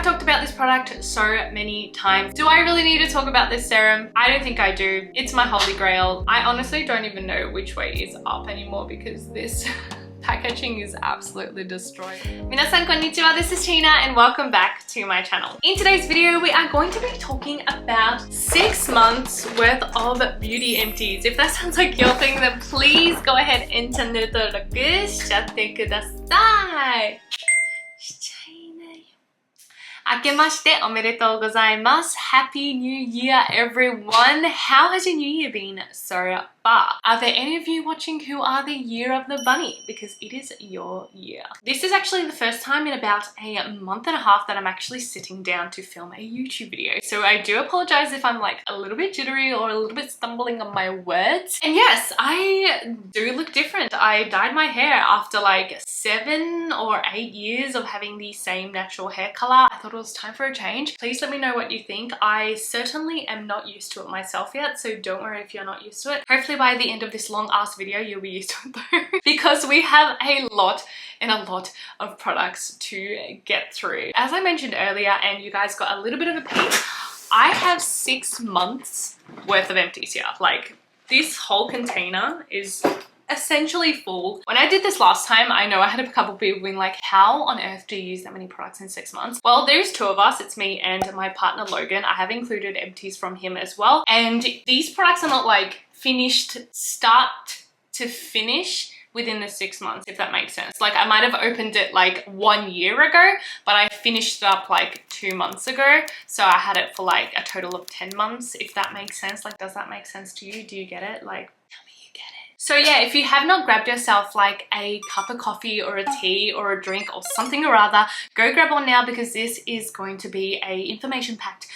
have talked about this product so many times. Do I really need to talk about this serum? I don't think I do. It's my holy grail. I honestly don't even know which way is up anymore because this packaging is absolutely destroyed. Minasan konnichiwa, this is Tina and welcome back to my channel. In today's video, we are going to be talking about 6 months worth of beauty empties. If that sounds like your thing, then please go ahead and チャンネル登録しちゃってください。明けましておめでとうございます。Happy New Year, everyone! How has your New Year been so far? Are there any of you watching who are the year of the bunny? Because it is your year. This is actually the first time in about a month and a half that I'm actually sitting down to film a YouTube video. So I do apologize if I'm like a little bit jittery or a little bit stumbling on my words. And yes, I do look different. I dyed my hair after like 7 or 8 years of having the same natural hair color. I thought it was time for a change. Please let me know what you think. I certainly am not used to it myself yet, so don't worry if you're not used to it. Hopefully by the end of this long ass video you'll be used to it though, because we have a lot of products to get through. As I mentioned earlier, and you guys got a little bit of a peek, I have 6 months worth of empties here. Like, this whole container is essentially full. When I did this last time, I know I had a couple people being like, how on earth do you use that many products in 6 months? Well, there's 2 of us. It's me and my partner Logan. I have included empties from him as well. And these products are not like finished start to finish within the 6 months, if that makes sense. Like, I might have opened it like 1 year ago, but I finished it up like 2 months ago. So I had it for like a total of 10 months, if that makes sense. Like, does that make sense to you? Do you get it? Like, so yeah, if you have not grabbed yourself like a cup of coffee or a tea or a drink or something or other, go grab one now because this is going to be a information-packed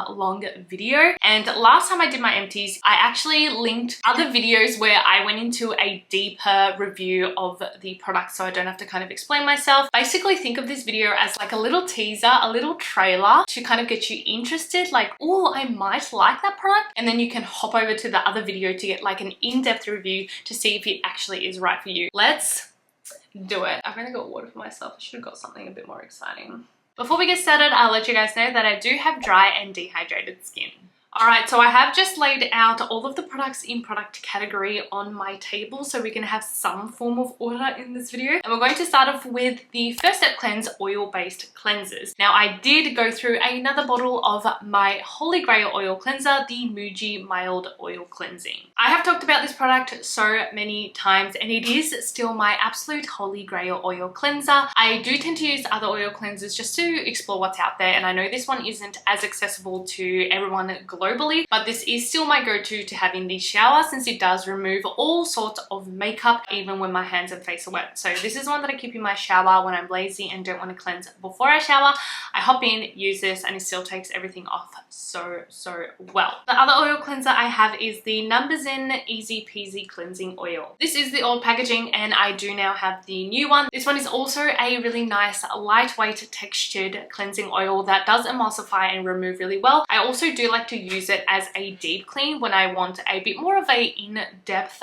long video. And last time I did my empties, I actually linked other videos where I went into a deeper review of the product so I don't have to kind of explain myself. Basically, think of this video as like a little teaser, a little trailer to kind of get you interested, like, oh, I might like that product. And then you can hop over to the other video to get like an in-depth review to see if it actually is right for you. Let's do it. I've only got water for myself. I should have got something a bit more exciting. Before we get started, I'll let you guys know that I do have dry and dehydrated skin. Alright, so I have just laid out all of the products in product category on my table so we can have some form of order in this video. And we're going to start off with the First Step Cleanse oil-based cleansers. Now, I did go through another bottle of my Holy Grail oil cleanser, the Muji Mild Oil Cleansing. I have talked about this product so many times and it is still my absolute Holy Grail oil cleanser. I do tend to use other oil cleansers just to explore what's out there, and I know this one isn't as accessible to everyone globally, but this is still my go-to to have in the shower since it does remove all sorts of makeup even when my hands and face are wet. So this is one that I keep in my shower when I'm lazy and don't want to cleanse before I shower. I hop in, use this, and it still takes everything off so well. The other oil cleanser I have is the Numberzen Easy Peasy Cleansing Oil. This is the old packaging and I do now have the new one. This one is also a really nice lightweight textured cleansing oil that does emulsify and remove really well. I also do like to use it as a deep clean when I want a bit more of a in-depth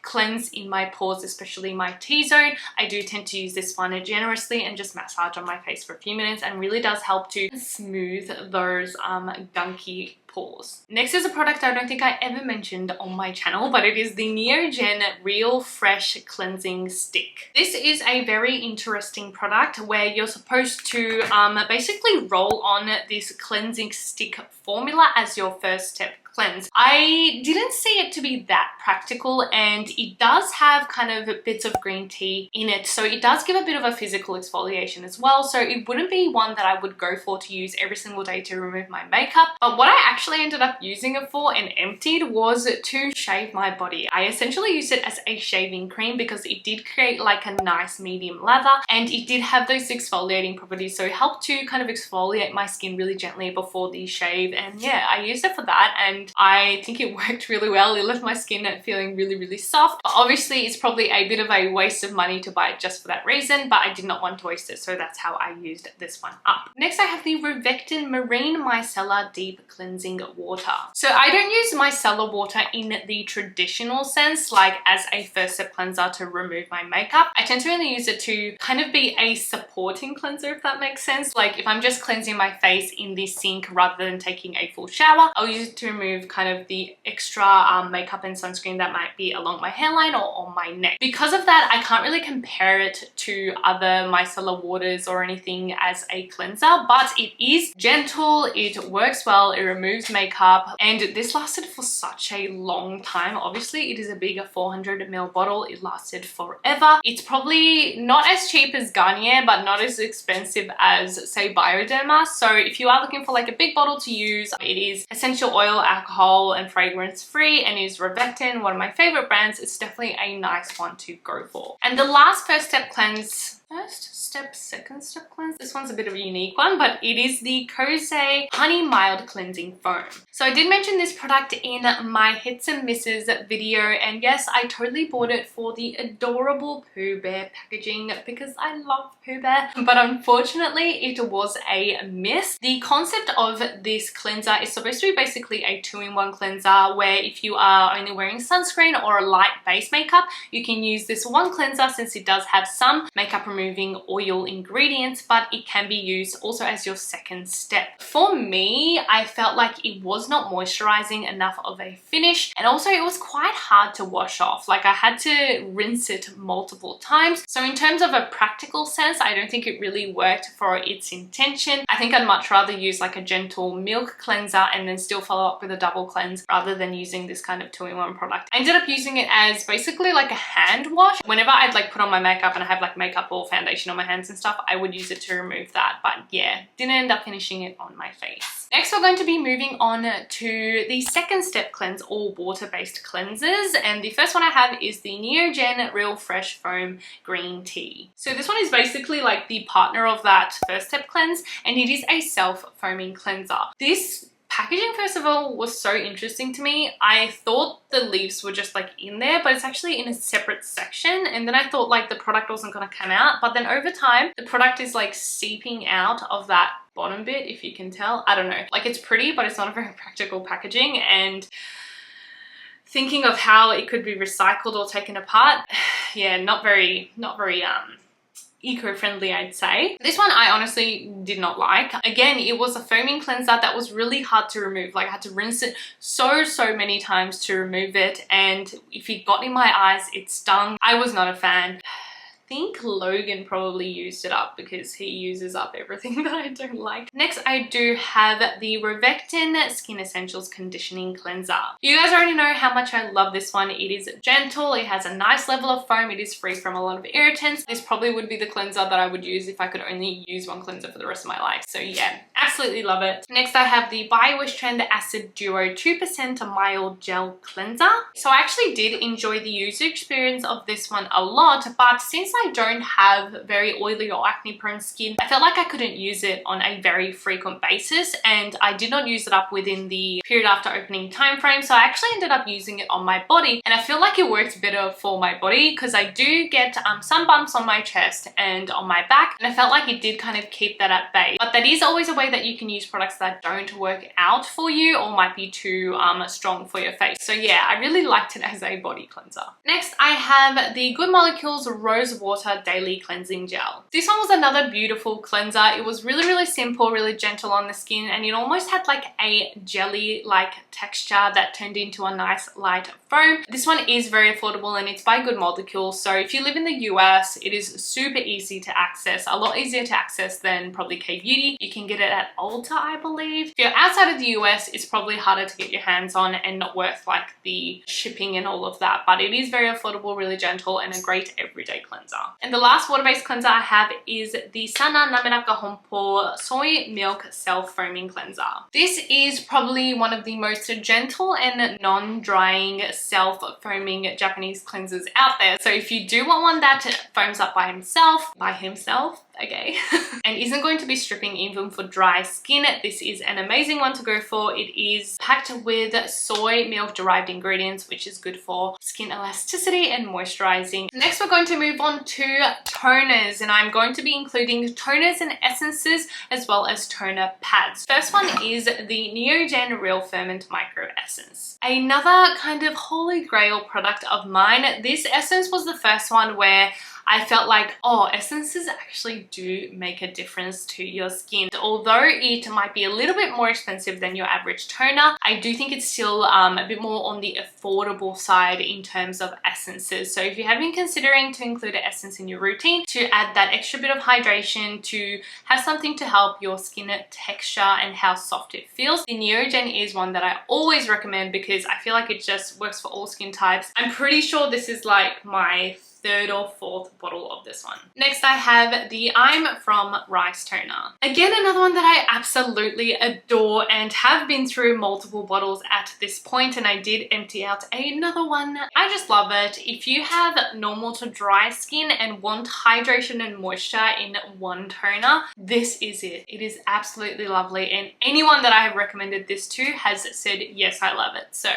cleanse in my pores, especially my T-zone. I do tend to use this one generously and just massage on my face for a few minutes, and really does help to smooth those gunky pores. Next is a product I don't think I ever mentioned on my channel, but it is the Neogen Real Fresh Cleansing Stick. This is a very interesting product where you're supposed to basically roll on this cleansing stick formula as your first step cleanse. I didn't see it to be that practical, and it does have kind of bits of green tea in it, so it does give a bit of a physical exfoliation as well. So it wouldn't be one that I would go for to use every single day to remove my makeup, but what I actually ended up using it for and emptied was to shave my body. I essentially used it as a shaving cream because it did create like a nice medium lather and it did have those exfoliating properties, so it helped to kind of exfoliate my skin really gently before the shave. And yeah, I used it for that and and I think it worked really well. It left my skin feeling really soft. But obviously it's probably a bit of a waste of money to buy it just for that reason, but I did not want to waste it, so that's how I used this one up. Next I have the Rivectin Marine Micellar Deep Cleansing Water. So I don't use micellar water in the traditional sense, like as a first step cleanser to remove my makeup. I tend to really use it to kind of be a supporting cleanser, if that makes sense. Like if I'm just cleansing my face in the sink rather than taking a full shower, I'll use it to remove kind of the extra makeup and sunscreen that might be along my hairline or on my neck. Because of that, I can't really compare it to other micellar waters or anything as a cleanser, but it is gentle, it works well, it removes makeup, and this lasted for such a long time. Obviously it is a bigger 400ml bottle. It lasted forever. It's probably not as cheap as Garnier, but not as expensive as say Bioderma. So if you are looking for like a big bottle to use, it is essential oil, alcohol and fragrance free, and is Rivectin, one of my favorite brands. It's definitely a nice one to go for. And the last first step cleanse, second step cleanse. This one's a bit of a unique one, but it is the Kose Honey Mild Cleansing Foam. So I did mention this product in my hits and misses video, and yes, I totally bought it for the adorable Pooh Bear packaging because I love Pooh Bear, but unfortunately it was a miss. The concept of this cleanser is supposed to be basically a 2-in-1 cleanser, where if you are only wearing sunscreen or a light base makeup, you can use this one cleanser since it does have some makeup removing oil ingredients, but it can be used also as your second step. For me, I felt like it was not moisturizing enough of a finish, and also it was quite hard to wash off. Like I had to rinse it multiple times. So in terms of a practical sense, I don't think it really worked for its intention. I think I'd much rather use like a gentle milk cleanser and then still follow up with a double cleanse rather than using this kind of 2-in-1 product. I ended up using it as basically like a hand wash. Whenever I'd like put on my makeup and I have like makeup or foundation on my hands and stuff, I would use it to remove that, but yeah, didn't end up finishing it on my face. Next we're going to be moving on to the second step cleanse, all water-based cleansers, and the first one I have is the Neogen Real Fresh Foam Green Tea. So this one is basically like the partner of that first step cleanse, and it is a self-foaming cleanser. This packaging, first of all, was so interesting to me. I thought the leaves were just like in there, but it's actually in a separate section, and then I thought like the product wasn't going to come out, but then over time the product is like seeping out of that bottom bit, if you can tell. I don't know, like it's pretty, but it's not a very practical packaging, and thinking of how it could be recycled or taken apart, yeah, not very eco-friendly, I'd say. This one I honestly did not like. Again, it was a foaming cleanser that was really hard to remove. Like I had to rinse it so many times to remove it, and if it got in my eyes, it stung. I was not a fan. I think Logan probably used it up because he uses up everything that I don't like. Next, I do have the Rivectin Skin Essentials Conditioning Cleanser. You guys already know how much I love this one. It is gentle, it has a nice level of foam, it is free from a lot of irritants. This probably would be the cleanser that I would use if I could only use one cleanser for the rest of my life. So yeah, absolutely love it. Next, I have the Biowish Trend Acid Duo 2% Mild Gel Cleanser. So I actually did enjoy the user experience of this one a lot, but since I don't have very oily or acne prone skin, I felt like I couldn't use it on a very frequent basis, and I did not use it up within the period after opening time frame. So I actually ended up using it on my body, and I feel like it worked better for my body because I do get some bumps on my chest and on my back, and I felt like it did kind of keep that at bay. But that is always a way that you can use products that don't work out for you or might be too strong for your face. So yeah, I really liked it as a body cleanser. Next, I have the Good Molecules Rose Water Daily Cleansing Gel. This one was another beautiful cleanser. It was really simple, really gentle on the skin, and it almost had like a jelly-like texture that turned into a nice light foam. This one is very affordable and it's by Good Molecules. So if you live in the US, it is super easy to access, a lot easier to access than probably K-Beauty. You can get it at Ulta, I believe. If you're outside of the US, it's probably harder to get your hands on and not worth like the shipping and all of that, but it is very affordable, really gentle, and a great everyday cleanser. And the last water-based cleanser I have is the Sana Nameraka Honpo Soy Milk Self-Foaming Cleanser. This is probably one of the most gentle and non-drying self-foaming Japanese cleansers out there. So if you do want one that foams up by himself, okay? And isn't going to be stripping even for dry skin. This is an amazing one to go for. It is packed with soy milk derived ingredients, which is good for skin elasticity and moisturizing. Next, we're going to move on to toners, and I'm going to be including toners and essences as well as toner pads. First one is the Neogen Real Ferment Micro Essence. Another kind of holy grail product of mine. This essence was the first one where I felt like, oh, essences actually do make a difference to your skin. Although it might be a little bit more expensive than your average toner, I do think it's still a bit more on the affordable side in terms of essences. So if you have been considering to include an essence in your routine to add that extra bit of hydration, to have something to help your skin texture and how soft it feels, the Neogen is one that I always recommend because I feel like it just works for all skin types. I'm pretty sure this is like my third or fourth bottle of this one. Next, I have the I'm From Rice Toner. Again, another one that I absolutely adore and have been through multiple bottles at this point, and I did empty out another one. I just love it. If you have normal to dry skin and want hydration and moisture in one toner, this is it. It is absolutely lovely, and anyone that I have recommended this to has said, yes, I love it. So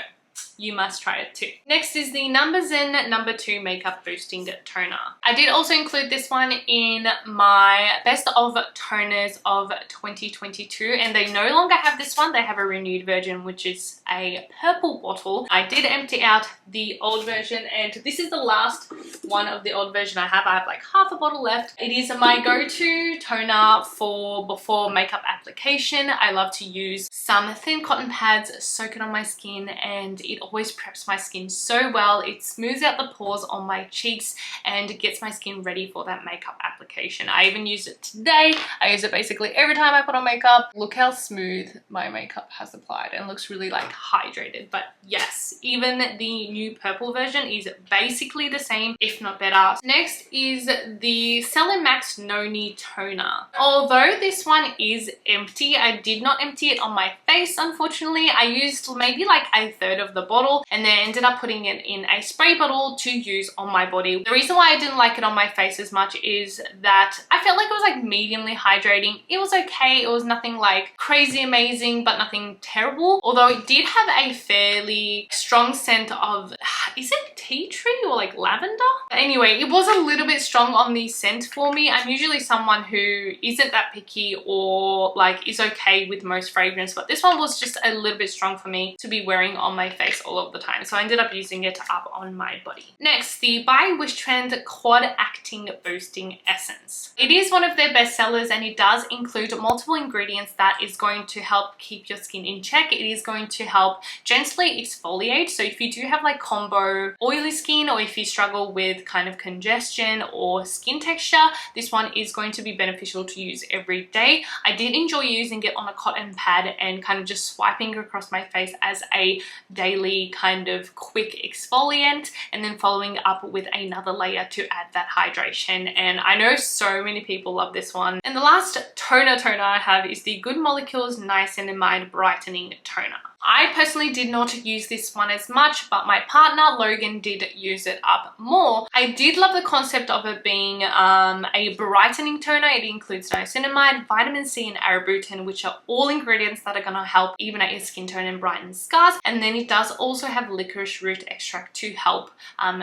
you must try it too. Next is the No. Zen No. 2 Makeup Boosting Toner. I did also include this one in my best of toners of 2022, and they no longer have this one. They have a renewed version, which is a purple bottle. I did empty out the old version, and this is the last one of the old version I have. I have like half a bottle left. It is my go-to toner for before makeup application. I love to use some thin cotton pads, soak it on my skin, and it always preps my skin so well. It smooths out the pores on my cheeks and gets my skin ready for that makeup application. I even used it today. I use it basically every time I put on makeup. Look how smooth my makeup has applied and looks really like hydrated. But yes, even the new purple version is basically the same, if not better. Next is the Celimax Noni Toner. Although this one is empty, I did not empty it on my face, unfortunately. I used maybe like a third of the bottle and then ended up putting it in a spray bottle to use on my body. The reason why I didn't like it on my face as much is that I felt like it was like mediumly hydrating. It was okay. It was nothing like crazy amazing, but nothing terrible. Although it did have a fairly strong scent of, is it tea tree or like lavender? Anyway, it was a little bit strong on the scent for me. I'm usually someone who isn't that picky or like is okay with most fragrance, but this one was just a little bit strong for me to be wearing on my face all of the time, so I ended up using it up on my body. Next, the by Wishtrend Quad Acting Boosting Essence. It is one of their best sellers, and it does include multiple ingredients that is going to help keep your skin in check. It is going to help gently exfoliate, so if you do have like combo oily skin, or if you struggle with kind of congestion or skin texture, this one is going to be beneficial to use every day. I did enjoy using it on a cotton pad and kind of just swiping across my face as a daily kind of quick exfoliant, and then following up with another layer to add that hydration. And I know so many people love this one. And the last toner I have is the Good Molecules Niacinamide Brightening Toner. I personally did not use this one as much, but my partner Logan did use it up more. I did love the concept of it being a brightening toner. It includes niacinamide, vitamin C, and arbutin, which are all ingredients that are going to help even out your skin tone and brighten scars. And then it does also have licorice root extract to help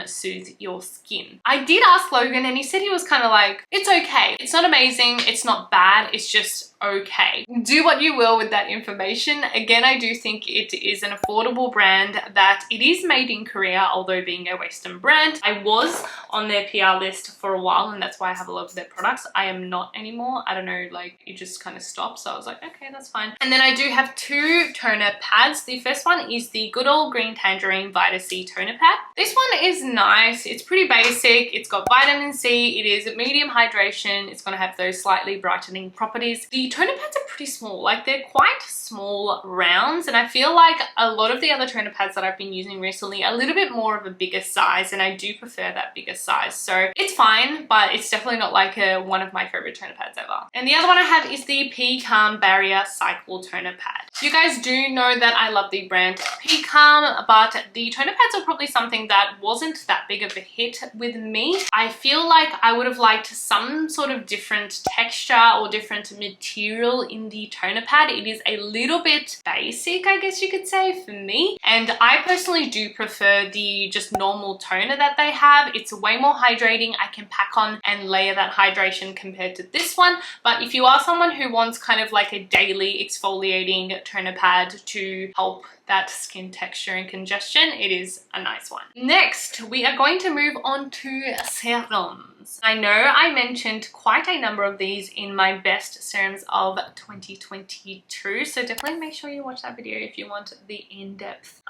soothe your skin. I did ask Logan, and he said he was kind of like, it's okay. It's not amazing. It's not bad. It's just okay. Do what you will with that information. Again, I do think it is an affordable brand, that it is made in Korea, although being a Western brand. I was on their PR list for a while, and that's why I have a lot of their products. I am not anymore. I don't know, like it just kind of stopped. So I was like, okay, that's fine. And then I do have two toner pads. The first one is the Good Old Green Tangerine Vita C Toner Pad. This one is nice. It's pretty basic. It's got vitamin C. It is medium hydration. It's going to have those slightly brightening properties. The toner pads are pretty small. Like they're quite small rounds, and I feel like a lot of the other toner pads that I've been using recently are a little bit more of a bigger size, and I do prefer that bigger size. So it's fine, but it's definitely not like one of my favorite toner pads ever. And the other one I have is the P Calm Barrier Cycle Toner Pad. You guys do know that I love the brand Calm, but the toner pads are probably something that wasn't that big of a hit with me. I feel like I would have liked some sort of different texture or different material in the toner pad. It is a little bit basic, I guess you could say, for me. And I personally do prefer the just normal toner that they have. It's way more hydrating. I can pack on and layer that hydration compared to this one. But if you are someone who wants kind of like a daily exfoliating toner pad to help that skin texture and congestion, it is a nice one. Next, we are going to move on to serums. I know I mentioned quite a number of these in my best serums of 2022, so definitely make sure you watch that video if you want the in-depth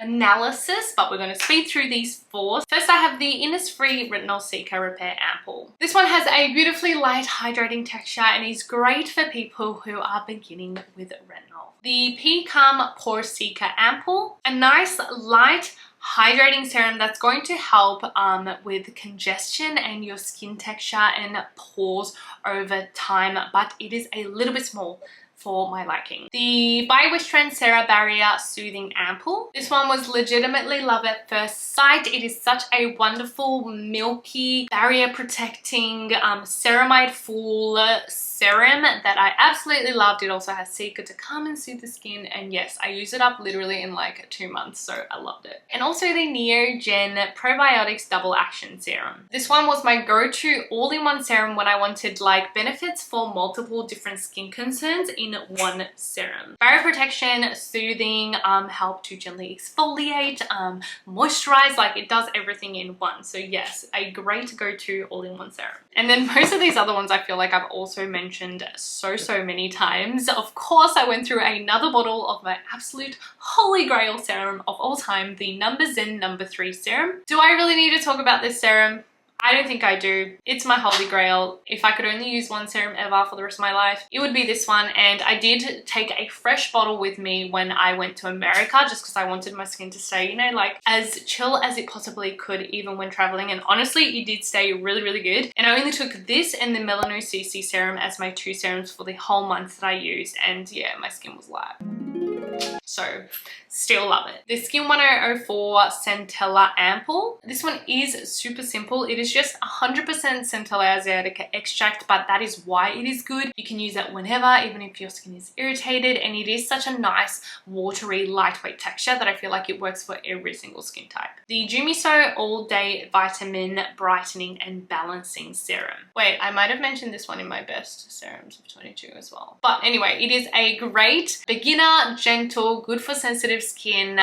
analysis, but we're going to speed through these four. First, I have the Innisfree Retinol Seeker Repair Ampoule. This one has a beautifully light hydrating texture and is great for people who are beginning with retinol. The Calm Pore Seeker Ampoule, a nice light hydrating serum that's going to help with congestion and your skin texture and pores over time, but it is a little bit small for my liking. The By Wishtrend Cera Barrier Soothing Ampoule. This one was legitimately love at first sight. It is such a wonderful, milky, barrier protecting, ceramide full serum that I absolutely loved. It also has Seeker to come and soothe the skin, and yes, I used it up literally in like 2 months, so I loved it. And also the Neogen Probiotics Double Action Serum. This one was my go-to all-in-one serum when I wanted like benefits for multiple different skin concerns in one serum. Barrier protection, soothing, help to gently exfoliate, moisturize, like it does everything in one. So yes, a great go-to all-in-one serum. And then most of these other ones I feel like I've also mentioned so many times. Of course, I went through another bottle of my absolute holy grail serum of all time, the Zen No. 3 serum. Do I really need to talk about this serum? I don't think I do. It's my holy grail. If I could only use one serum ever for the rest of my life, it would be this one. And I did take a fresh bottle with me when I went to America, just because I wanted my skin to stay, you know, like as chill as it possibly could, even when traveling. And honestly, it did stay really good. And I only took this and the Melano CC serum as my 2 serums for the whole month that I used. And yeah, my skin was live. So still love it. The Skin 1004 Centella Ampoule. This one is super simple. It is just 100% Centella asiatica extract, but that is why it is good. You can use it whenever, even if your skin is irritated, and it is such a nice watery lightweight texture that I feel like it works for every single skin type. The Jumiso All Day Vitamin Brightening and Balancing Serum. Wait, I might have mentioned this one in my best serums of 22 as well. But anyway, it is a great beginner, gentle, good for sensitive skin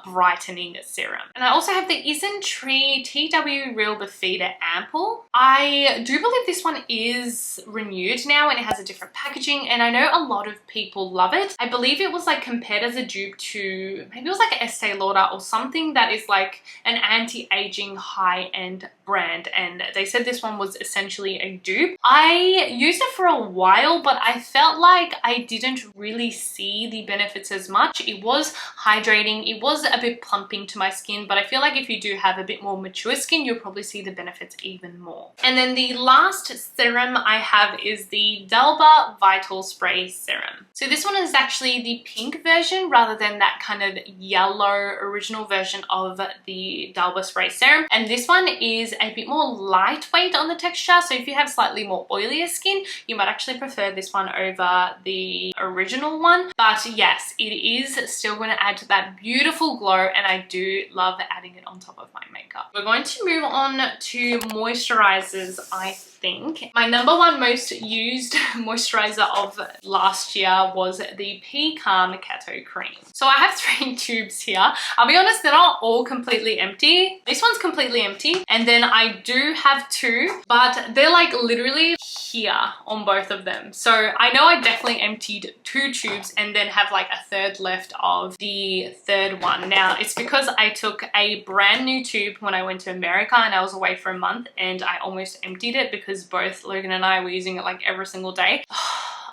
brightening serum. And I also have the Isntree TW Real Befeeder Ampoule. I do believe this one is renewed now and it has a different packaging, and I know a lot of people love it. I believe it was like compared as a dupe to, maybe it was like Estee Lauder or something that is like an anti-aging high-end brand, and they said this one was essentially a dupe. I used it for a while, but I felt like I didn't really see the benefits as much. It was hydrating, it was a bit plumping to my skin, but I feel like if you do have a bit more mature skin, you'll probably see the benefits even more. And then the last serum I have is the Dalba Vital Spray Serum. So this one is actually the pink version rather than that kind of yellow original version of the Dalba Spray Serum. And this one is a bit more lightweight on the texture, so if you have slightly more oilier skin, you might actually prefer this one over the original one. But yes, it is still going to add to that beautiful glow, and I do love adding it on top of my makeup. We're going to move on to moisturizers, I think. My number one most used moisturizer of last year was the Calm Kato Cream. So I have 3 tubes here. I'll be honest, they're not all completely empty. This one's completely empty, and then I do have 2, but they're like literally here on both of them. So I know I definitely emptied 2 tubes and then have like a third left of the third one. Now it's because I took a brand new tube when I went to America and I was away for a month, and I almost emptied it because both Logan and I were using it like every single day.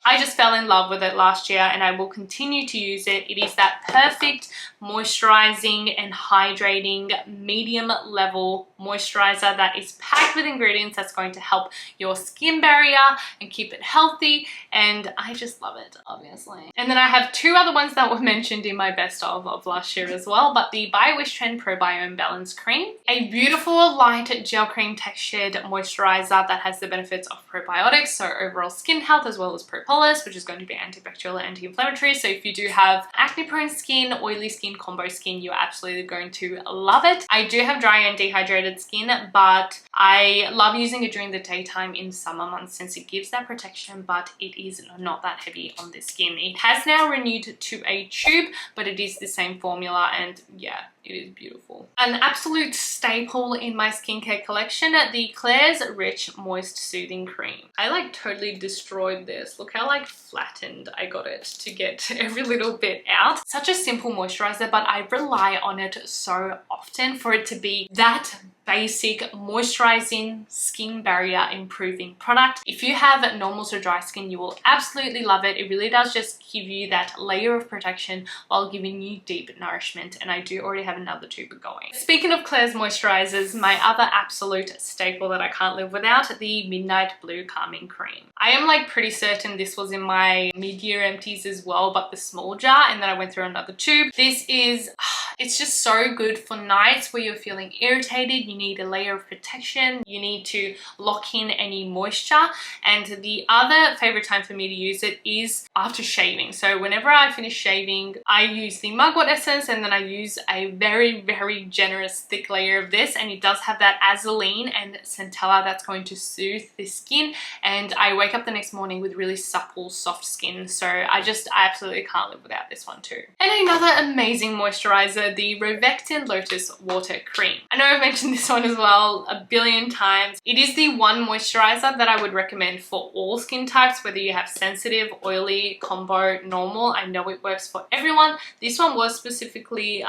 I just fell in love with it last year and I will continue to use it. It is that perfect moisturizing and hydrating medium level moisturizer that is packed with ingredients that's going to help your skin barrier and keep it healthy, and I just love it, obviously. And then I have two other ones that were mentioned in my best of last year as well, but the Bio Trend Probiome Balance Cream, a beautiful light gel cream textured moisturizer that has the benefits of probiotics, so overall skin health, as well as propolis, which is going to be antibacterial and anti-inflammatory. So if you do have acne prone skin, oily skin, combo skin, you're absolutely going to love it. I do have dry and dehydrated skin, but I love using it during the daytime in summer months since it gives that protection, but it is not that heavy on the skin. It has now renewed to a tube, but it is the same formula, and yeah, it is beautiful. An absolute staple in my skincare collection, the Klairs Rich Moist Soothing Cream. I like totally destroyed this. Look how like flattened I got it to get every little bit out. Such a simple moisturizer, but I rely on it so often for it to be that basic moisturizing skin barrier improving product. If you have normal to dry skin, you will absolutely love it. It really does just give you that layer of protection while giving you deep nourishment, and I do already have another tube going. Speaking of Klairs moisturizers, my other absolute staple that I can't live without, the Midnight Blue Calming Cream. I am like pretty certain this was in my mid-year empties as well, but the small jar, and then I went through another tube. This is, it's just so good for nights where you're feeling irritated, you need a layer of protection, you need to lock in any moisture. And the other favorite time for me to use it is after shaving. So whenever I finish shaving, I use the mugwort essence, and then I use a very generous thick layer of this, and it does have that azulene and centella that's going to soothe the skin, and I wake up the next morning with really supple, soft skin. So I absolutely can't live without this one too. And another amazing moisturizer, the Rovectin Lotus Water Cream. I know I've mentioned this one as well a billion times. It is the one moisturizer that I would recommend for all skin types, whether you have sensitive, oily, combo, normal. I know it works for everyone. This one was specifically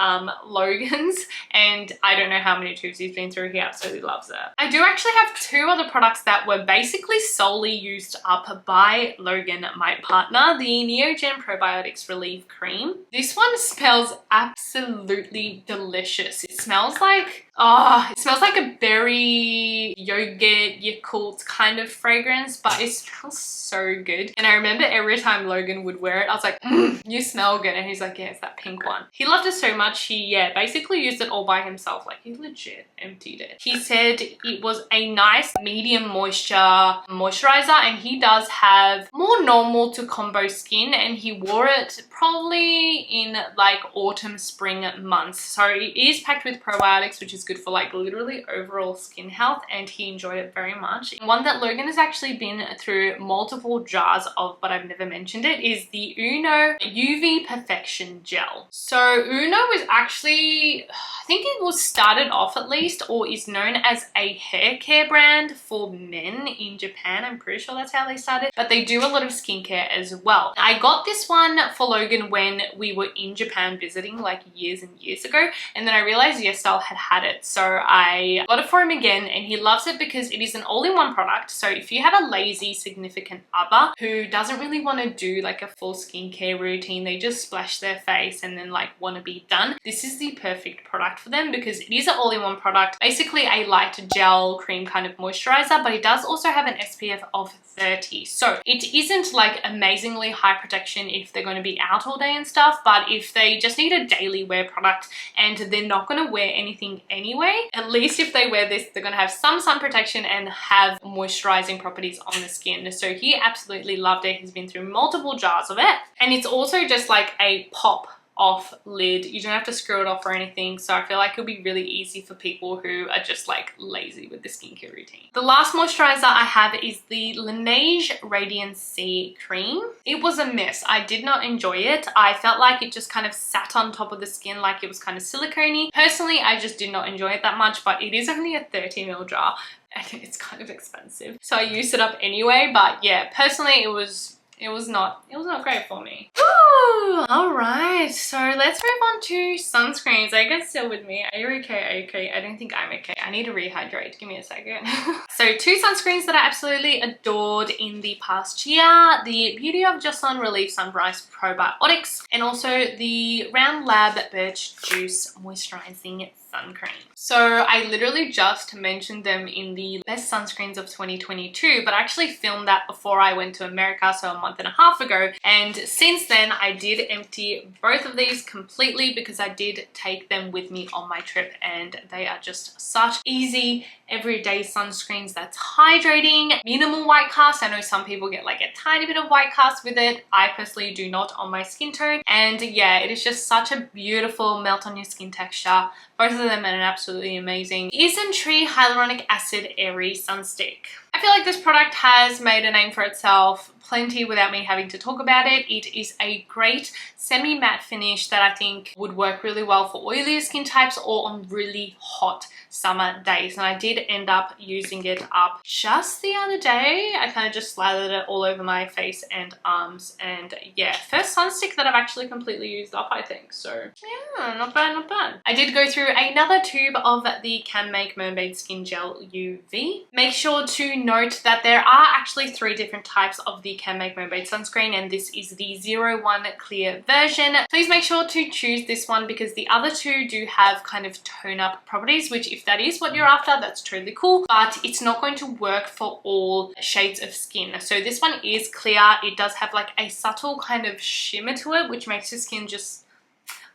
Logan's, and I don't know how many tubes he's been through. He absolutely loves it. I do actually have two other products that were basically solely used up by Logan, my partner, the Neogen Probiotics Relief Cream. This one smells absolutely delicious. It smells like, it smells like a berry yogurt Yakult kind of fragrance, but it smells so good. And I remember every time Logan would wear it, I was like, you smell good. And he's like, yeah, it's that pink one. He loved it so much, he basically used it all by himself. Like, he legit emptied it. He said it was a nice medium moisture moisturizer, and he does have more normal to combo skin, and he wore it probably in like autumn, spring months. So it is packed with probiotics, which is good for like literally overall skin health, and he enjoyed it very much. One that Logan has actually been through multiple jars of, but I've never mentioned it, is the Uno UV Perfection Gel. So Uno is actually, I think it was started off at least, or is known as a hair care brand for men in Japan. I'm pretty sure that's how they started, but they do a lot of skincare as well. I got this one for Logan when we were in Japan visiting like years and years ago, and then I realized Yestal had it, so I got it for him again, and he loves it because it is an all-in-one product. So if you have a lazy significant other who doesn't really want to do like a full skincare routine, they just splash their face and then like want to be done, this is the perfect product for them because it is an all-in-one product, basically a light gel cream kind of moisturizer, but it does also have an SPF of 30. So it isn't like amazingly high protection if they're going to be out all day and stuff, but if they just need a daily wear product and they're not going to wear anything anyway, at least if they wear this, they're going to have some sun protection and have moisturizing properties on the skin. So he absolutely loved it. He's been through multiple jars of it, and it's also just like a pop off lid. You don't have to screw it off or anything, so I feel like it'll be really easy for people who are just like lazy with the skincare routine. The last moisturizer I have is the Laneige Radian-C cream. It was a mess. I did not enjoy it. I felt like it just kind of sat on top of the skin like it was kind of silicone-y. Personally, I just did not enjoy it that much, but it is only a 30ml jar and it's kind of expensive, so I used it up anyway. But yeah, personally it was it was not great for me. Ooh, all right, so let's move on to sunscreens. Are you guys still with me? Are you okay? Are you okay? I don't think I'm okay. I need to rehydrate. Give me a second. So 2 sunscreens that I absolutely adored in the past year: the Beauty of Jocelyn Relief Sunrise Probiotics, and also the Round Lab Birch Juice Moisturizing Sun Cream. So I literally just mentioned them in the best sunscreens of 2022, but I actually filmed that before I went to America, so a month and a half ago. And since then I did empty both of these completely because I did take them with me on my trip, and they are just such easy everyday sunscreens that's hydrating, minimal white cast. I know some people get like a tiny bit of white cast with it. I personally do not on my skin tone, and yeah, it is just such a beautiful melt on your skin texture. Both of them are absolutely amazing. Isn't Hyaluronic Acid Airy Sunstick. I feel like this product has made a name for itself plenty without me having to talk about it. It is a great semi-matte finish that I think would work really well for oilier skin types or on really hot summer days. And I did end up using it up just the other day. I kind of just slathered it all over my face and arms, and yeah, first sunstick that I've actually completely used up, I think. So yeah, not bad, not bad. I did go through another tube of the Can Make Mermaid Skin Gel UV. Make sure to note that there are actually 3 different types of the Can Make Mermaid sunscreen, and this is the 01 clear version. Please make sure to choose this one because the other 2 do have kind of tone up properties, which if that is what you're after, that's totally cool, but it's not going to work for all shades of skin. So this one is clear. It does have like a subtle kind of shimmer to it, which makes your skin just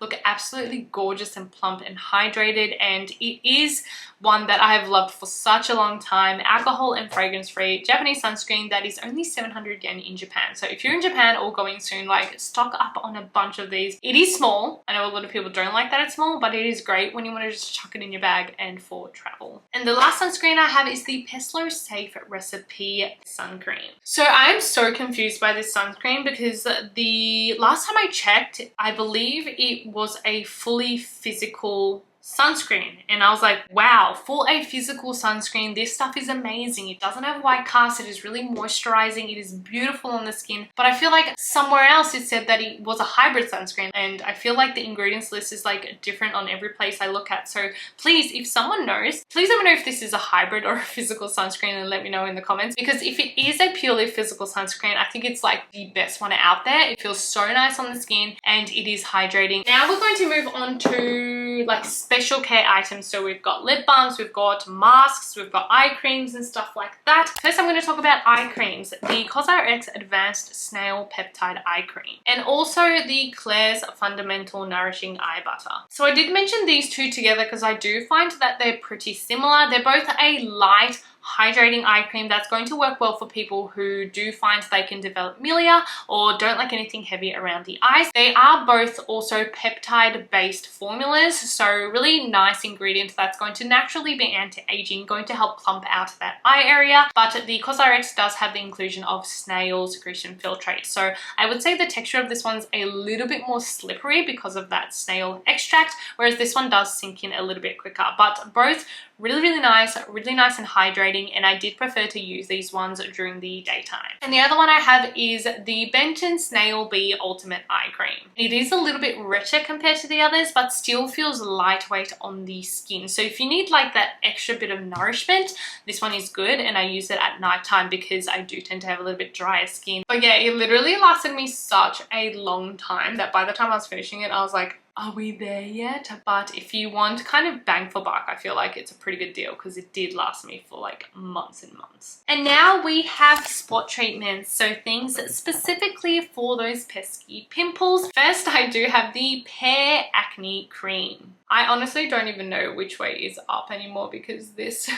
look absolutely gorgeous and plump and hydrated, and it is one that I have loved for such a long time. Alcohol and fragrance free Japanese sunscreen that is only 700 yen in Japan. So if you're in Japan or going soon, like stock up on a bunch of these. It is small. I know a lot of people don't like that it's small, but it is great when you want to just chuck it in your bag and for travel. And the last sunscreen I have is the Peslo Safe Recipe Sun Cream. So I'm so confused by this sunscreen because the last time I checked, I believe it was a fully physical sunscreen, and I was like, wow, for a physical sunscreen, this stuff is amazing. It doesn't have white cast, it is really moisturizing, it is beautiful on the skin. But I feel like somewhere else it said that it was a hybrid sunscreen, and I feel like the ingredients list is like different on every place I look at. So please, if someone knows, please let me know if this is a hybrid or a physical sunscreen and let me know in the comments, because if it is a purely physical sunscreen, I think it's like the best one out there. It feels so nice on the skin and it is hydrating. Now we're going to move on to like special care items. So we've got lip balms, we've got masks, we've got eye creams and stuff like that. First I'm going to talk about eye creams. The Cosrx Advanced Snail Peptide Eye Cream, and also the Klairs Fundamental Nourishing Eye Butter. So I did mention these 2 together because I do find that they're pretty similar. They're both a light hydrating eye cream that's going to work well for people who do find they can develop milia or don't like anything heavy around the eyes. They are both also peptide based formulas, so really nice ingredient that's going to naturally be anti-aging, going to help plump out that eye area. But the Cosrx does have the inclusion of snail secretion filtrate, so I would say the texture of this one's a little bit more slippery because of that snail extract, whereas this one does sink in a little bit quicker. But both really nice and hydrating, and I did prefer to use these ones during the daytime. And the other one I have is the Benton Snail Bee Ultimate Eye Cream. It is a little bit richer compared to the others, but still feels lightweight on the skin. So if you need like that extra bit of nourishment, this one is good, and I use it at nighttime because I do tend to have a little bit drier skin. But yeah, it literally lasted me such a long time that by the time I was finishing it, I was like, are we there yet? But if you want kind of bang for buck, I feel like it's a pretty good deal because it did last me for like months and months. And now we have spot treatments, so things specifically for those pesky pimples. First, I do have the Pear Acne Cream. I honestly don't even know which way is up anymore because this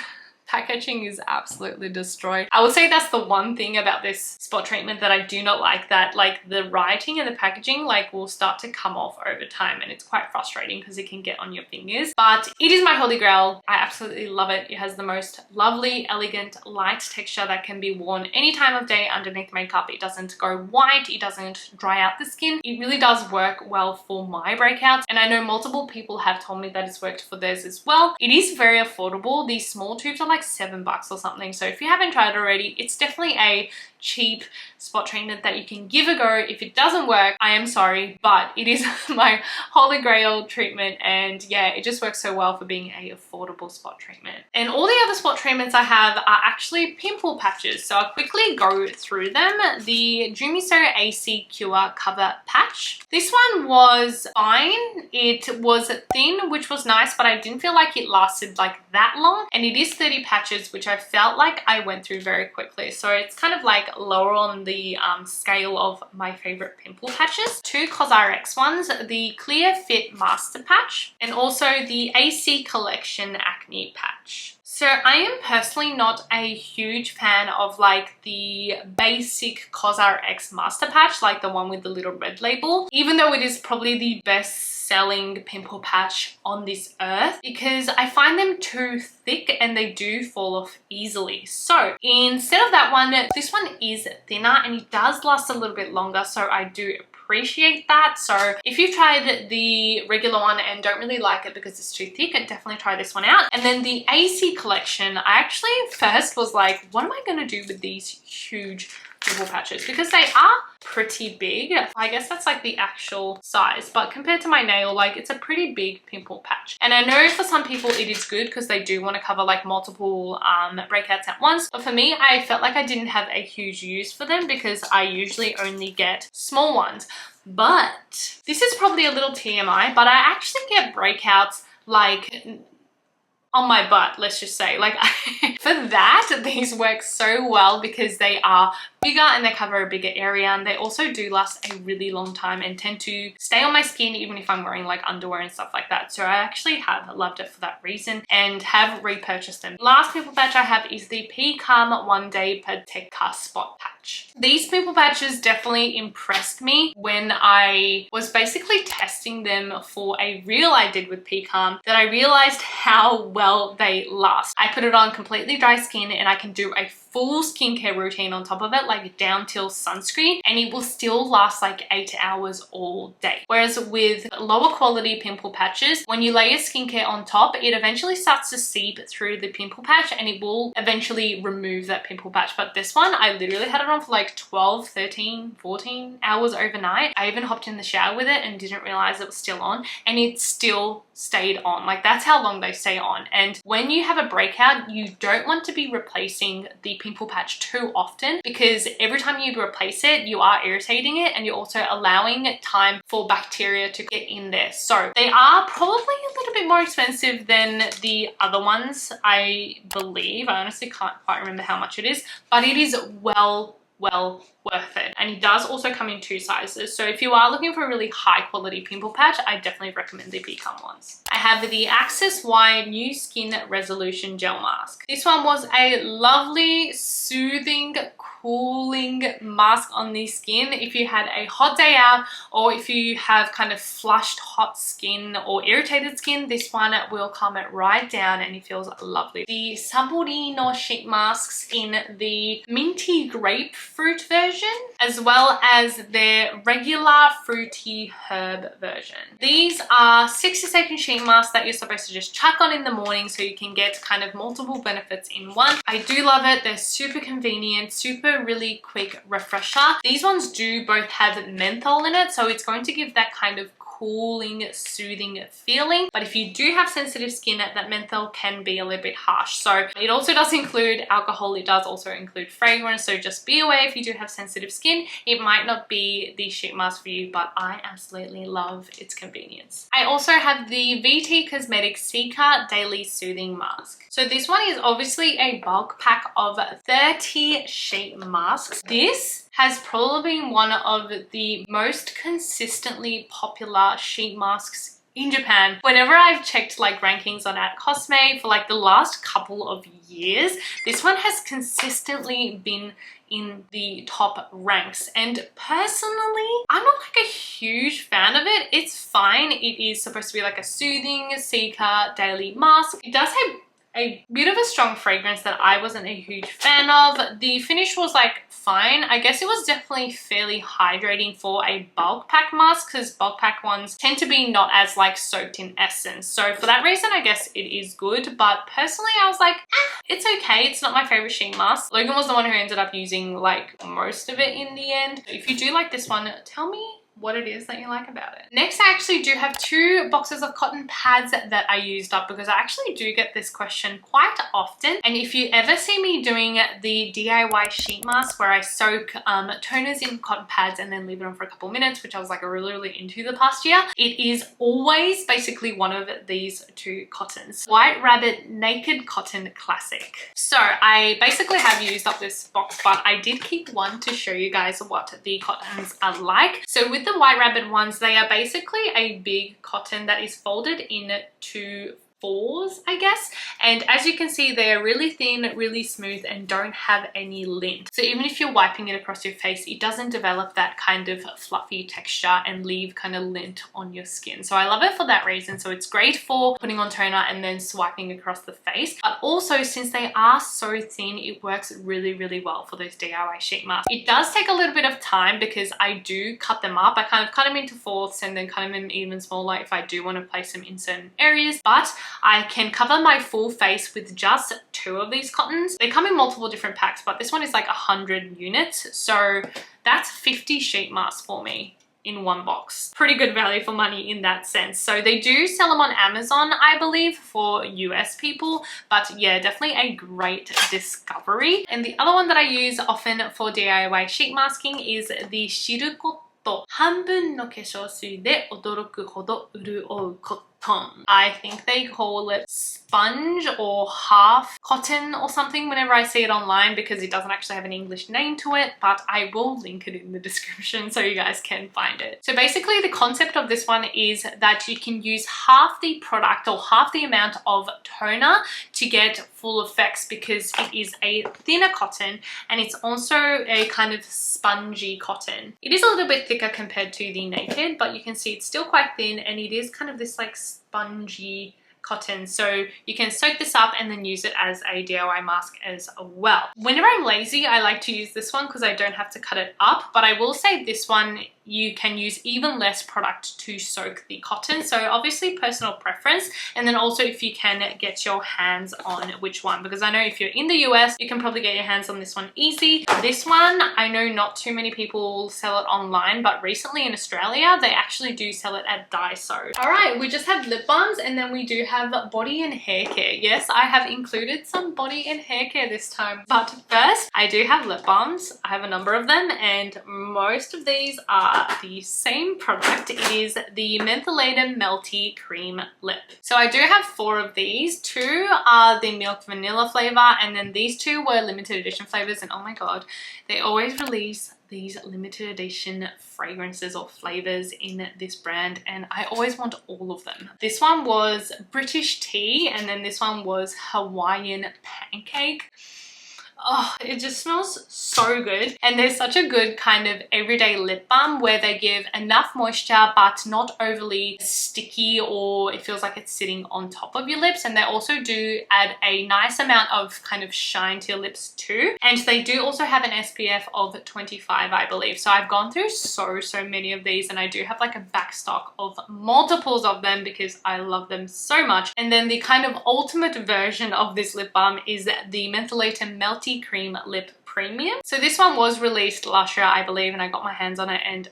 packaging is absolutely destroyed. I would say that's the one thing about this spot treatment that I do not like, that like the writing and the packaging like will start to come off over time, and it's quite frustrating because it can get on your fingers. But it is my holy grail. I absolutely love it. It has the most lovely, elegant, light texture that can be worn any time of day underneath makeup. It doesn't go white, it doesn't dry out the skin. It really does work well for my breakouts, and I know multiple people have told me that it's worked for theirs as well. It is very affordable. These small tubes are like like $7 or something. So if you haven't tried it already, it's definitely a cheap spot treatment that you can give a go. If it doesn't work, I am sorry, but it is my holy grail treatment, and yeah, it just works so well for being a affordable spot treatment. And all the other spot treatments I have are actually pimple patches, so I'll quickly go through them. The Jumiso AC Cure Cover Patch. This one was fine. It was thin, which was nice, but I didn't feel like it lasted like that long, and it is 30 patches, which I felt like I went through very quickly. So it's kind of like lower on the scale of my favorite pimple patches. Two CosRX ones, the Clear Fit Master Patch and also the AC Collection Acne Patch. So I am personally not a huge fan of like the basic CosRX Master Patch, like the one with the little red label, even though it is probably the best selling pimple patch on this earth, because I find them too thick and they do fall off easily. So instead of that one, this one is thinner and it does last a little bit longer, so I do appreciate that. So if you've tried the regular one and don't really like it because it's too thick, I'd definitely try this one out. And then the AC collection, I actually first was like, what am I going to do with these huge pimple patches, because they are pretty big. I guess that's like the actual size, but compared to my nail, like it's a pretty big pimple patch. And I know for some people it is good because they do want to cover like multiple breakouts at once, but for me, I felt like I didn't have a huge use for them because I usually only get small ones. But this is probably a little TMI, but I actually get breakouts like on my butt, let's just say. Like for that, these work so well because they are bigger and they cover a bigger area, and they also do last a really long time and tend to stay on my skin even if I'm wearing like underwear and stuff like that. So I actually have loved it for that reason and have repurchased them. Last pimple patch I have is the P-Calm One Day Protector Spot Patch. These pimple patches definitely impressed me when I was basically testing them for a reel I did with P-Calm, that I realized how well they last. I put it on completely dry skin and I can do a full skincare routine on top of it, like down till sunscreen, and it will still last like 8 hours all day. Whereas with lower quality pimple patches, when you layer skincare on top, it eventually starts to seep through the pimple patch and it will eventually remove that pimple patch. But this one, I literally had it on for like 12, 13, 14 hours overnight. I even hopped in the shower with it and didn't realize it was still on, and it still stayed on. Like that's how long they stay on. And when you have a breakout, you don't want to be replacing the pimple patch too often, because every time you replace it, you are irritating it and you're also allowing time for bacteria to get in there. So they are probably a little bit more expensive than the other ones, I believe. I honestly can't quite remember how much it is, but it is well worth it. And it does also come in 2 sizes. So if you are looking for a really high quality pimple patch, I definitely recommend the P-Calm ones. I have the Access Y New Skin Resolution Gel Mask. This one was a lovely, soothing, cooling mask on the skin. If you had a hot day out, or if you have kind of flushed hot skin or irritated skin, this one will calm it right down and it feels lovely. The Saborino sheet masks in the minty grapefruit version, as well as their regular fruity herb version. These are 60-second sheet masks that you're supposed to just chuck on in the morning so you can get kind of multiple benefits in one. I do love it. They're super convenient, super really quick refresher. These ones do both have menthol in it, so it's going to give that kind of cooling, soothing feeling. But if you do have sensitive skin, that menthol can be a little bit harsh. So it also does include alcohol. It does also include fragrance. So just be aware if you do have sensitive skin, it might not be the sheet mask for you, but I absolutely love its convenience. I also have the VT Cosmetics Seeker Daily Soothing Mask. So this one is obviously a bulk pack of 30 sheet masks. This has probably been one of the most consistently popular sheet masks in Japan. Whenever I've checked like rankings on @Cosme for like the last couple of years, this one has consistently been in the top ranks. And personally, I'm not like a huge fan of it. It's fine. It is supposed to be like a soothing seeker daily mask. It does have a bit of a strong fragrance that I wasn't a huge fan of. The finish was like fine. I guess it was definitely fairly hydrating for a bulk pack mask, because bulk pack ones tend to be not as like soaked in essence. So for that reason, I guess it is good. But personally, I was like, it's okay. It's not my favorite sheet mask. Logan was the one who ended up using like most of it in the end. If you do like this one, tell me what it is that you like about it. Next, I actually do have 2 boxes of cotton pads that I used up, because I actually do get this question quite often. And if you ever see me doing the DIY sheet mask where I soak toners in cotton pads and then leave it on for a couple minutes, which I was like really into the past year, it is always basically one of these 2 cottons. White Rabbit Naked Cotton Classic. So I basically have used up this box, but I did keep one to show you guys what the cottons are like. So with the White Rabbit ones, they are basically a big cotton that is folded into 4s, I guess. And as you can see, they are really thin, really smooth, and don't have any lint. So even if you're wiping it across your face, it doesn't develop that kind of fluffy texture and leave kind of lint on your skin. So I love it for that reason. So it's great for putting on toner and then swiping across the face. But also, since they are so thin, it works really well for those DIY sheet masks. It does take a little bit of time because I do cut them up. I kind of cut them into 4ths and then cut them in even smaller if I do want to place them in certain areas. But I can cover my full face with just 2 of these cottons. They come in multiple different packs, but this one is like 100 units. So that's 50 sheet masks for me in one box. Pretty good value for money in that sense. So they do sell them on Amazon, I believe, for US people, but yeah, definitely a great discovery. And the other one that I use often for DIY sheet masking is the Shirukoto 半分の化粧水で驚くほど潤うコットン. I think they call it sponge or half cotton or something whenever I see it online, because it doesn't actually have an English name to it, but I will link it in the description so you guys can find it. So basically the concept of this one is that you can use half the product or half the amount of toner to get full effects, because it is a thinner cotton and it's also a kind of spongy cotton. It is a little bit thicker compared to the Naked, but you can see it's still quite thin and it is kind of this like spongy cotton. So you can soak this up and then use it as a DIY mask as well. Whenever I'm lazy, I like to use this one because I don't have to cut it up, but I will say this one you can use even less product to soak the cotton. So obviously personal preference, and then also if you can get your hands on which one, because I know if you're in the US, you can probably get your hands on this one easy. This one, I know not too many people sell it online, but recently in Australia, they actually do sell it at Daiso. All right, we just have lip balms and then we do have body and hair care. Yes, I have included some body and hair care this time, but first I do have lip balms. I have a number of them and most of these are the same product. It is the Mentholated Melty Cream Lip. So I do have 4 of these. 2 are the milk vanilla flavor, and then these 2 were limited edition flavors, and oh my god, they always release these limited edition fragrances or flavors in this brand, and I always want all of them. This one was British tea, and then this one was Hawaiian pancake. Oh, it just smells so good, and they're such a good kind of everyday lip balm where they give enough moisture but not overly sticky or it feels like it's sitting on top of your lips, and they also do add a nice amount of kind of shine to your lips too, and they do also have an SPF of 25, I believe. So I've gone through so many of these, and I do have like a back stock of multiples of them because I love them so much. And then the kind of ultimate version of this lip balm is the Mentholated Melty Cream Lip Premium. So this one was released last year, I believe, and I got my hands on it, and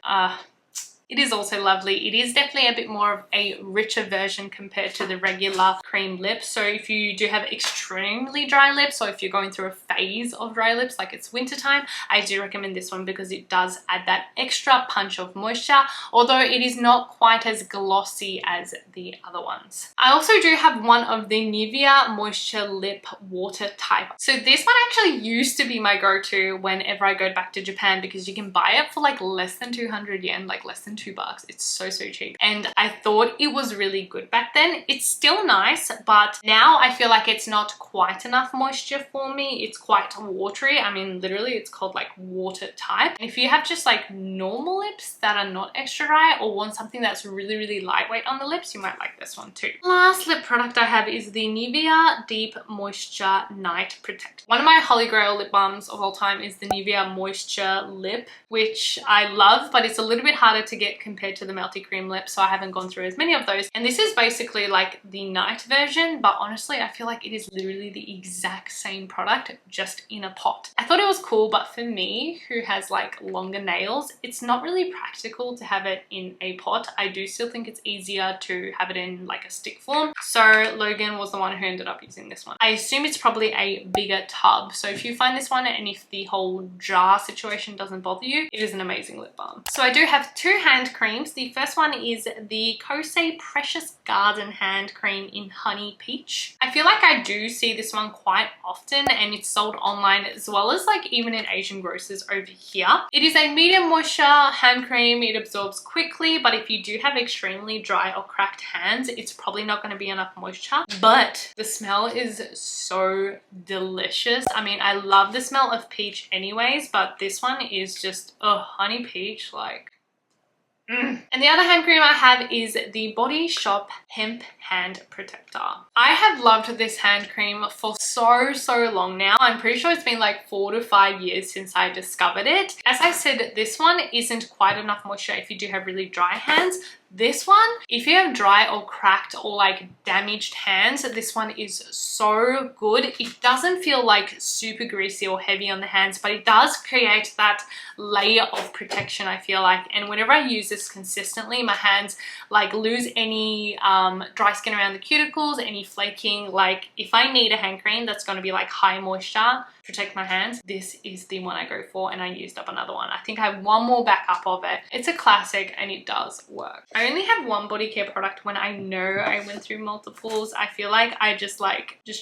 it is also lovely. It is definitely a bit more of a richer version compared to the regular cream lips. So if you do have extremely dry lips, or if you're going through a phase of dry lips like it's winter time, I do recommend this one because it does add that extra punch of moisture, although it is not quite as glossy as the other ones. I also do have one of the Nivea Moisture Lip Water type. So this one actually used to be my go-to whenever I go back to Japan, because you can buy it for like less than 200 yen, like less than $2. It's so cheap. And I thought it was really good back then. It's still nice, but now I feel like it's not quite enough moisture for me. It's quite watery. I mean, literally it's called like water type. And if you have just like normal lips that are not extra dry or want something that's really lightweight on the lips, you might like this one too. Last lip product I have is the Nivea Deep Moisture Night Protect. One of my holy grail lip balms of all time is the Nivea Moisture Lip, which I love, but it's a little bit harder to get compared to the Melty Cream lip, so I haven't gone through as many of those. And this is basically like the night version, but honestly I feel like it is literally the exact same product, just in a pot. I thought it was cool, but for me, who has like longer nails, it's not really practical to have it in a pot. I do still think it's easier to have it in like a stick form. So Logan was the one who ended up using this one. I assume it's probably a bigger tub. So if you find this one and if the whole jar situation doesn't bother you, it is an amazing lip balm. So I do have two hand creams. The first one is the Kose Precious Garden Hand Cream in Honey Peach. I feel like I do see this one quite often, and it's sold online as well as like even in Asian grocers over here. It is a medium moisture hand cream. It absorbs quickly, but if you do have extremely dry or cracked hands, it's probably not going to be enough moisture. But the smell is so delicious. I mean, I love the smell of peach anyways, but this one is just, oh, honey peach, like And the other hand cream I have is the Body Shop Hemp Hand Protector. I have loved this hand cream for so long now. I'm pretty sure it's been like 4 to 5 years since I discovered it. As I said, this one isn't quite enough moisture if you do have really dry hands. This one, if you have dry or cracked or like damaged hands, this one is so good. It doesn't feel like super greasy or heavy on the hands, but it does create that layer of protection, I feel like. And whenever I use this consistently, my hands like lose any dry skin around the cuticles, any flaking. Like if I need a hand cream that's going to be like high moisture, protect my hands, this is the one I go for. And I used up another one. I think I have one more backup of it. It's a classic and it does work. I only have one body care product when I know I went through multiples. I feel like I just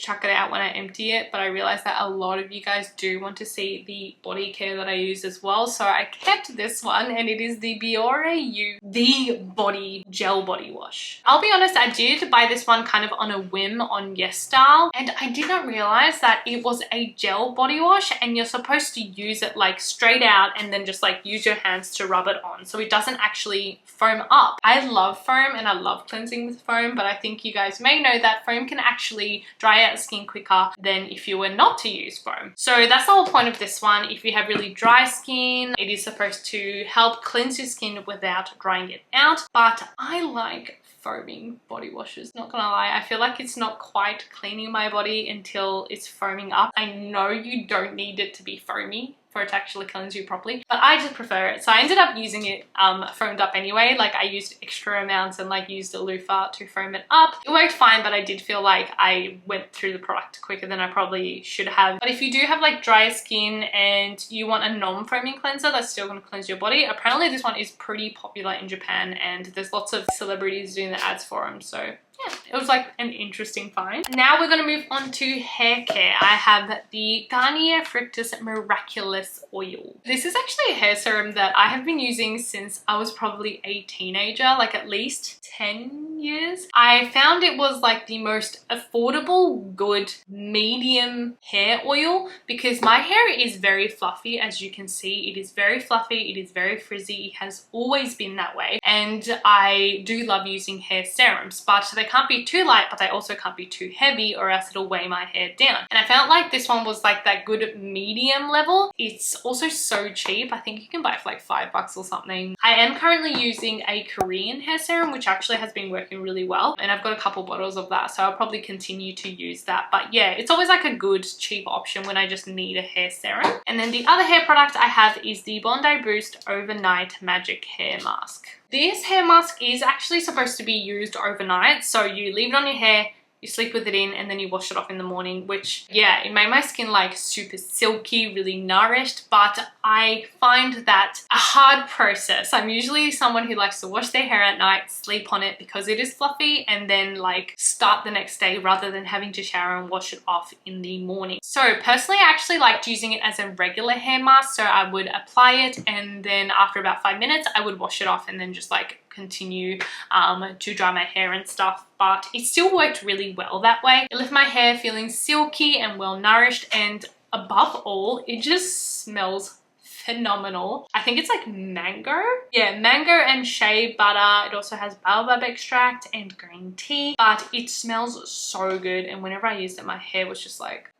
chuck it out when I empty it, but I realized that a lot of you guys do want to see the body care that I use as well, so I kept this one, and it is the Biore U The Body Gel Body Wash. I'll be honest, I did buy this one kind of on a whim on YesStyle, and I did not realize that it was a gel body wash and you're supposed to use it like straight out and then just like use your hands to rub it on, so it doesn't actually foam up. I love foam and I love cleansing with foam, but I think you guys may know that foam can actually dry out skin quicker than if you were not to use foam. So that's the whole point of this one. If you have really dry skin, it is supposed to help cleanse your skin without drying it out, but I like foaming body washes, not gonna lie. I feel like it's not quite cleaning my body until it's foaming up. I know you don't need it to be foamy for it to actually cleanse you properly, but I just prefer it. So I ended up using it foamed up anyway. Like I used extra amounts and like used a loofah to foam it up. It worked fine, but I did feel like I went through the product quicker than I probably should have. But if you do have like dry skin and you want a non-foaming cleanser that's still going to cleanse your body, apparently this one is pretty popular in Japan and there's lots of celebrities doing the ads for them. So yeah, it was like an interesting find. Now we're going to move on to hair care. I have the Garnier Fructis Miraculous Oil. This is actually a hair serum that I have been using since I was probably a teenager, like at least 10 years. I found it was like the most affordable, good, medium hair oil because my hair is very fluffy. As you can see, it is very fluffy, it is very frizzy, it has always been that way. And I do love using hair serums, but they can't be too light, but they also can't be too heavy or else it'll weigh my hair down. And I felt like this one was like that good medium level. It's also so cheap. I think you can buy it for like $5 or something. I am currently using a Korean hair serum, which actually has been working really well. And I've got a couple bottles of that, so I'll probably continue to use that. But yeah, it's always like a good cheap option when I just need a hair serum. And then the other hair product I have is the Bondi Boost Overnight Magic Hair Mask. This hair mask is actually supposed to be used overnight, so you leave it on your hair, you sleep with it in, and then you wash it off in the morning, which, yeah, it made my skin like super silky, really nourished, but I find that a hard process. I'm usually someone who likes to wash their hair at night, sleep on it because it is fluffy, and then like start the next day rather than having to shower and wash it off in the morning. So personally, I actually liked using it as a regular hair mask. So I would apply it, and then after about 5 minutes, I would wash it off and then just like continue to dry my hair and stuff. But it still worked really well that way. It left my hair feeling silky and well nourished, and above all, it just smells phenomenal. I think it's like mango. Yeah, mango and shea butter. It also has baobab extract and green tea, but it smells so good. And whenever I used it, my hair was just like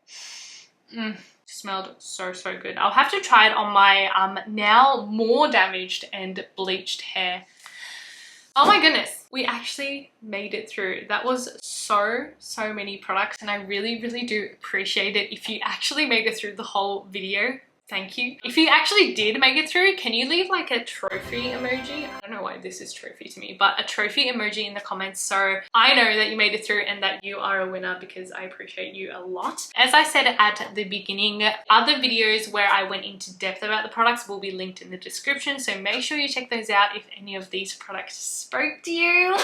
smelled so good. I'll have to try it on my now more damaged and bleached hair. Oh my goodness, we actually made it through. That was so many products, and I really do appreciate it. If you actually made it through the whole video, thank you. If you actually did make it through, can you leave like a trophy emoji? I don't know why this is trophy to me, but a trophy emoji in the comments so I know that you made it through and that you are a winner, because I appreciate you a lot. As I said at the beginning, other videos where I went into depth about the products will be linked in the description, so make sure you check those out if any of these products spoke to you.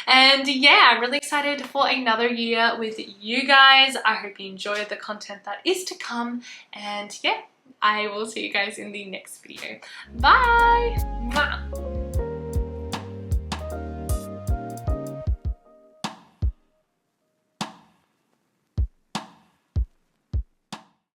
And yeah, I'm really excited for another year with you guys. I hope you enjoyed the content that is to come, and yeah, I will see you guys in the next video. Bye! Mwah.